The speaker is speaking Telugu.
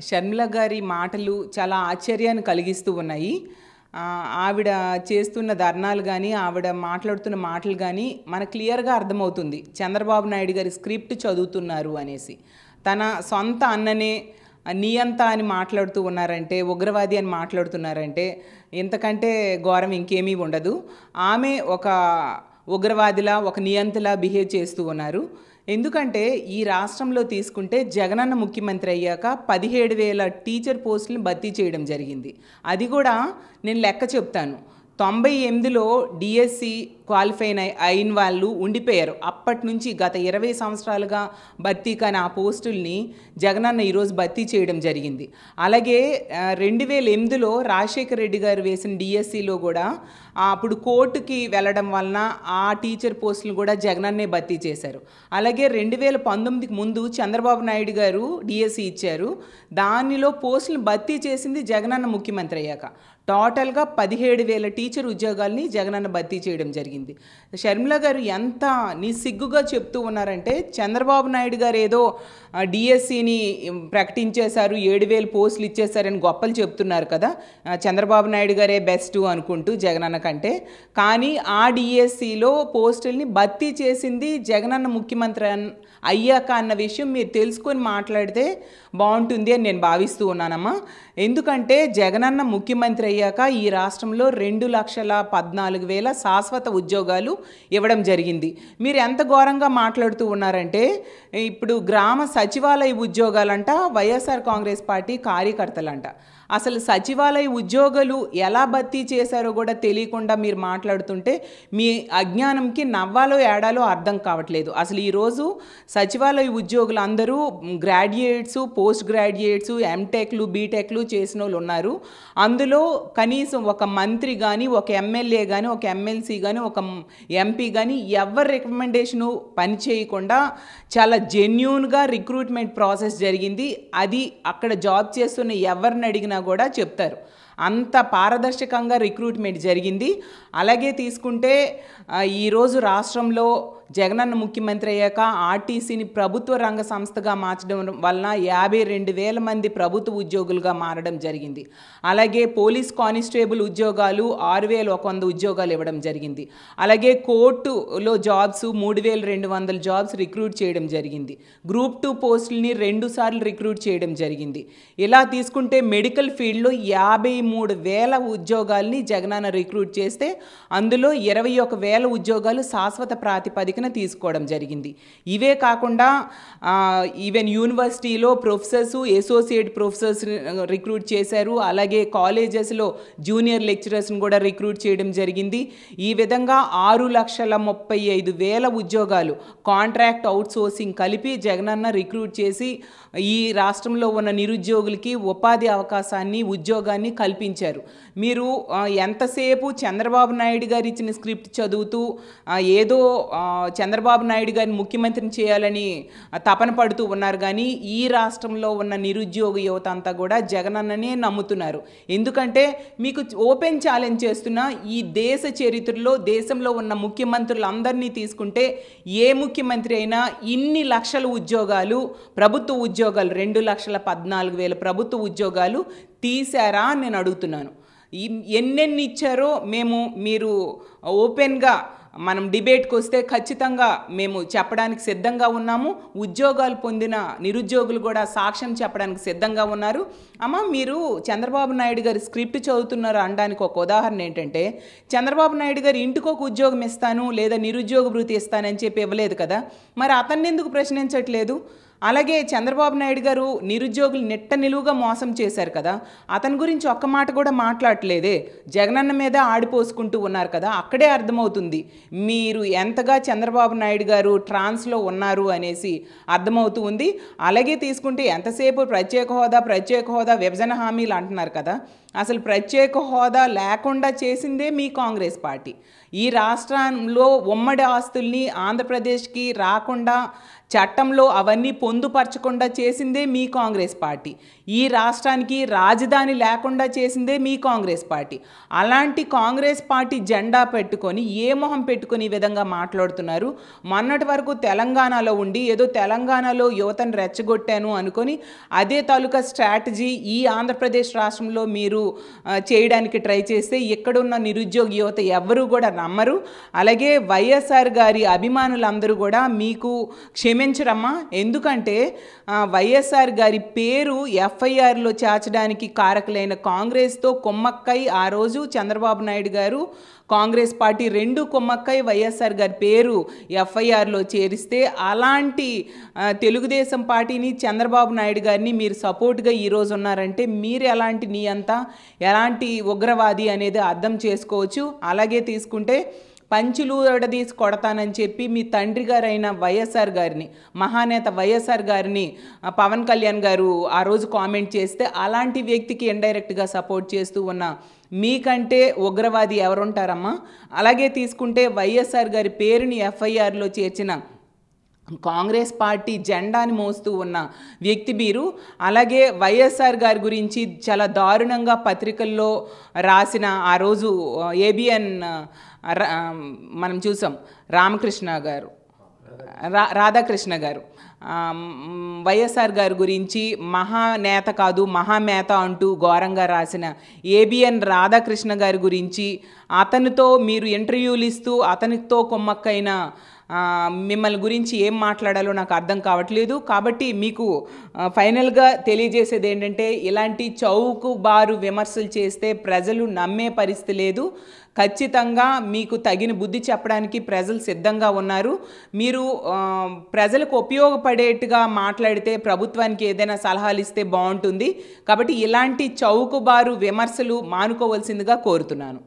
షర్మిల గారి మాటలు చాలా ఆశ్చర్యాన్ని కలిగిస్తూ ఉన్నాయి. ఆవిడ చేస్తున్న ధర్నాలు కానీ, ఆవిడ మాట్లాడుతున్న మాటలు కానీ మనకు క్లియర్గా అర్థమవుతుంది చంద్రబాబు నాయుడు గారి స్క్రిప్ట్ చదువుతున్నారు అనేసి. తన సొంత అన్ననే నియంత అని మాట్లాడుతూ ఉన్నారంటే, ఉగ్రవాది అని మాట్లాడుతున్నారంటే ఇంతకంటే ఘోరం ఇంకేమీ ఉండదు. ఆమె ఒక ఉగ్రవాదిలా, ఒక నియంతలా బిహేవ్ చేస్తూ ఉన్నారు. ఎందుకంటే ఈ రాష్ట్రంలో తీసుకుంటే జగనన్న ముఖ్యమంత్రి అయ్యాక 17,000 టీచర్ పోస్టులను భర్తీ చేయడం జరిగింది. అది కూడా నేను లెక్క చెప్తాను. 98లో డిఎస్సి క్వాలిఫై అయిన వాళ్ళు ఉండిపోయారు. అప్పటి నుంచి గత 20 సంవత్సరాలుగా భర్తీ కాని ఆ పోస్టుల్ని జగనన్న ఈరోజు భర్తీ చేయడం జరిగింది. అలాగే 2008లో రాజశేఖర రెడ్డి గారు వేసిన డిఎస్సిలో కూడా అప్పుడు కోర్టుకి వెళ్ళడం వలన ఆ టీచర్ పోస్టులు కూడా జగనన్నే భర్తీ చేశారు. అలాగే 2019కి ముందు చంద్రబాబు నాయుడు గారు డిఎస్సి ఇచ్చారు. దానిలో పోస్టులను భర్తీ చేసింది జగనన్న ముఖ్యమంత్రి అయ్యాక. టోటల్గా 17,000 టీచర్ ఉద్యోగాల్ని జగనన్న భర్తీ చేయడం జరిగింది. షర్మిల గారు ఎంత నిస్సిగ్గుగా చెప్తూ ఉన్నారంటే, చంద్రబాబు నాయుడు గారు ఏదో డిఎస్సిని ప్రకటించేశారు, 7,000 పోస్టులు ఇచ్చేశారని గొప్పలు చెప్తున్నారు కదా, చంద్రబాబు నాయుడు గారే బెస్ట్ అనుకుంటూ జగనన్న కంటే. కానీ ఆ డిఎస్సిలో పోస్టుల్ని భర్తీ చేసింది జగనన్న ముఖ్యమంత్రి అయ్యాక అన్న విషయం మీరు తెలుసుకొని మాట్లాడితే బాగుంటుంది అని నేను భావిస్తూ ఉన్నానమ్మా. ఎందుకంటే జగనన్న ముఖ్యమంత్రి అయ్యాక ఈ రాష్ట్రంలో 2,14,000 శాశ్వత ఉద్యోగాలు ఇవ్వడం జరిగింది. మీరు ఎంత ఘోరంగా మాట్లాడుతూ ఉన్నారంటే, ఇప్పుడు గ్రామ సచివాలయ ఉద్యోగాలంట వైఎస్ఆర్ కాంగ్రెస్ పార్టీ కార్యకర్తలంట. అసలు సచివాలయ ఉద్యోగాలు ఎలా భర్తీ చేశారో కూడా తెలియకుండా మీరు మాట్లాడుతుంటే మీ అజ్ఞానంకి నవ్వాలో ఏడాలో అర్థం కావట్లేదు. అసలు ఈరోజు సచివాలయ ఉద్యోగులు అందరూ గ్రాడ్యుయేట్స్, పోస్ట్ గ్రాడ్యుయేట్స్, ఎంటెక్లు, బీటెక్లు చేసిన వాళ్ళు ఉన్నారు. అందులో కనీసం ఒక మంత్రి కానీ, ఒక ఎమ్మెల్యే కానీ, ఒక ఎమ్మెల్సీ కానీ, ఒక ఎంపీ కానీ ఎవరి రికమెండేషను పని చేయకుండా చాలా జెన్యూన్గా రిక్రూట్మెంట్ ప్రాసెస్ జరిగింది. అది అక్కడ జాబ్ చేస్తున్న ఎవరిని అడిగినా కూడా చెప్తారు. అంత పారదర్శకంగా రిక్రూట్మెంట్ జరిగింది. అలాగే తీసుకుంటే ఈరోజు రాష్ట్రంలో జగనన్న ముఖ్యమంత్రి అయ్యాక ఆర్టీసీని ప్రభుత్వ రంగ సంస్థగా మార్చడం వలన 52,000 మంది ప్రభుత్వ ఉద్యోగులుగా మారడం జరిగింది. అలాగే పోలీస్ కానిస్టేబుల్ ఉద్యోగాలు 6,100 ఉద్యోగాలు ఇవ్వడం జరిగింది. అలాగే కోర్టులో జాబ్స్ 3,200 జాబ్స్ రిక్రూట్ చేయడం జరిగింది. గ్రూప్ 2 పోస్టులని 2 సార్లు రిక్రూట్ చేయడం జరిగింది. ఇలా తీసుకుంటే మెడికల్ ఫీల్డ్లో 53,000 ఉద్యోగాల్ని జగనన్న రిక్రూట్ చేస్తే అందులో 21,000 ఉద్యోగాలు శాశ్వత ప్రాతిపదికన తీసుకోవడం జరిగింది. ఇవే కాకుండా ఈవెన్ యూనివర్సిటీలో ప్రొఫెసర్స్, అసోసియేట్ ప్రొఫెసర్స్ రిక్రూట్ చేశారు. అలాగే కాలేజెస్లో జూనియర్ లెక్చరర్స్ని కూడా రిక్రూట్ చేయడం జరిగింది. ఈ విధంగా 6,35,000 ఉద్యోగాలు కాంట్రాక్ట్ అవుట్సోర్సింగ్ కలిపి జగనన్న రిక్రూట్ చేసి ఈ రాష్ట్రంలో ఉన్న నిరుద్యోగులకి ఉపాధి అవకాశాన్ని, ఉద్యోగాన్ని కల్పించారు. మీరు ఎంతసేపు చంద్రబాబు నాయుడు గారు ఇచ్చిన స్క్రిప్ట్ చదువుతూ ఏదో చంద్రబాబు నాయుడు గారిని ముఖ్యమంత్రిని చేయాలని తపన పడుతూ ఉన్నారు. కానీ ఈ రాష్ట్రంలో ఉన్న నిరుద్యోగ యువత అంతా కూడా జగనన్ననే నమ్ముతున్నారు. ఎందుకంటే మీకు ఓపెన్ ఛాలెంజ్ చేస్తున్న ఈ దేశ చరిత్రలో దేశంలో ఉన్న ముఖ్యమంత్రులందరినీ తీసుకుంటే ఏ ముఖ్యమంత్రి అయినా ఇన్ని లక్షల ఉద్యోగాలు, ప్రభుత్వ ఉద్యోగాలు 2,14,000 ప్రభుత్వ ఉద్యోగాలు తీశారా అని నేను అడుగుతున్నాను. ఎన్నెన్ని ఇచ్చారో మీరు ఓపెన్గా మనం డిబేట్కి వస్తే ఖచ్చితంగా మేము చెప్పడానికి సిద్ధంగా ఉన్నాము. ఉద్యోగాలు పొందిన నిరుద్యోగులు కూడా సాక్ష్యం చెప్పడానికి సిద్ధంగా ఉన్నారు. అమ్మ, మీరు చంద్రబాబు నాయుడు గారి స్క్రిప్ట్ చదువుతున్నారు అనడానికి ఒక ఉదాహరణ ఏంటంటే, చంద్రబాబు నాయుడు గారు ఇంటికి ఒక ఉద్యోగం ఇస్తాను లేదా నిరుద్యోగ భృతి ఇస్తానని చెప్పి ఇవ్వలేదు కదా, మరి అతన్ని ఎందుకు ప్రశ్నించట్లేదు? అలాగే చంద్రబాబు నాయుడు గారు నిరుద్యోగులు నెట్ట నిలువుగా మోసం చేశారు కదా, అతని గురించి ఒక్క మాట కూడా మాట్లాడలేదే. జగనన్న మీద ఆడిపోసుకుంటూ ఉన్నారు కదా, అక్కడే అర్థమవుతుంది మీరు ఎంతగా చంద్రబాబు నాయుడు గారు ట్రాన్స్లో ఉన్నారు అనేసి అర్థమవుతూ ఉంది. అలాగే తీసుకుంటే ఎంతసేపు ప్రత్యేక హోదా విభజన హామీలు అంటున్నారు కదా, అసలు ప్రత్యేక హోదా లేకుండా చేసిందే మీ కాంగ్రెస్ పార్టీ. ఈ రాష్ట్రంలో ఉమ్మడి ఆస్తుల్ని ఆంధ్రప్రదేశ్కి రాకుండా చట్టంలో అవన్నీ పొందుపరచకుండా చేసిందే మీ కాంగ్రెస్ పార్టీ. ఈ రాష్ట్రానికి రాజధాని లేకుండా చేసిందే మీ కాంగ్రెస్ పార్టీ. అలాంటి కాంగ్రెస్ పార్టీ జెండా పెట్టుకొని ఏ మొహం పెట్టుకొని ఈ విధంగా మాట్లాడుతున్నారు? మొన్నటి వరకు తెలంగాణలో ఉండి ఏదో తెలంగాణలో యువతను రెచ్చగొట్టాను అనుకొని అదే తాలూకా స్ట్రాటజీ ఈ ఆంధ్రప్రదేశ్ రాష్ట్రంలో మీరు చేయడానికి ట్రై చేస్తే ఇక్కడున్న నిరుద్యోగ యువత ఎవ్వరూ కూడా నమ్మరు. అలాగే వైఎస్ఆర్ గారి అభిమానులందరూ కూడా మీకు క్షమించరమ్మా. ఎందుకంటే వైఎస్ఆర్ గారి పేరు ఎఫ్ఐఆర్లో చేర్చడానికి కారకులైన కాంగ్రెస్తో కొమ్మక్కై ఆ రోజు చంద్రబాబు నాయుడు గారు కాంగ్రెస్ పార్టీ రెండు కొమ్మక్కై వైఎస్ఆర్ గారి పేరు ఎఫ్ఐఆర్లో చేరిస్తే అలాంటి తెలుగుదేశం పార్టీని చంద్రబాబు నాయుడు గారిని మీరు సపోర్ట్గా ఈరోజు ఉన్నారంటే మీరు ఎలాంటి ఉగ్రవాది అనేది అర్థం చేసుకోవచ్చు. అలాగే తీసుకుంటే పంచులు తీసి కొడతానని చెప్పి మీ తండ్రి గారైన వైఎస్ఆర్ గారిని, మహానేత వైఎస్ఆర్ గారిని పవన్ కళ్యాణ్ గారు ఆ రోజు కామెంట్ చేస్తే అలాంటి వ్యక్తికి ఇండైరెక్ట్గా సపోర్ట్ చేస్తూ ఉన్న మీకంటే ఉగ్రవాది ఎవరుంటారమ్మా? అలాగే తీసుకుంటే వైఎస్ఆర్ గారి పేరుని ఎఫ్ఐఆర్లో చేర్చిన కాంగ్రెస్ పార్టీ జెండాని మోస్తూ ఉన్న వ్యక్తి మీరు. అలాగే వైఎస్ఆర్ గారి గురించి చాలా దారుణంగా పత్రికల్లో రాసిన ఆ రోజు ఏబిఎన్ మనం చూసాం, రాధాకృష్ణ గారు వైఎస్ఆర్ గారి గురించి మహానేత కాదు మహామేత అంటూ ఘోరంగా రాసిన ఏబిఎన్ రాధాకృష్ణ గారి గురించి అతనితో మీరు ఇంటర్వ్యూలు ఇస్తూ అతనితో కొమ్మక్కైన మిమ్మల్ని గురించి ఏం మాట్లాడాలో నాకు అర్థం కావట్లేదు. కాబట్టి మీకు ఫైనల్గా తెలియజేసేది ఏంటంటే ఇలాంటి చౌకబారు విమర్శలు చేస్తే ప్రజలు నమ్మే పరిస్థితి లేదు. ఖచ్చితంగా మీకు తగిన బుద్ధి చెప్పడానికి ప్రజలు సిద్ధంగా ఉన్నారు. మీరు ప్రజలకు ఉపయోగపడేట్టుగా మాట్లాడితే ప్రభుత్వానికి ఏదైనా సలహాలు ఇస్తే బాగుంటుంది. కాబట్టి ఇలాంటి చౌకబారు విమర్శలు మానుకోవాల్సిందిగా కోరుతున్నాను.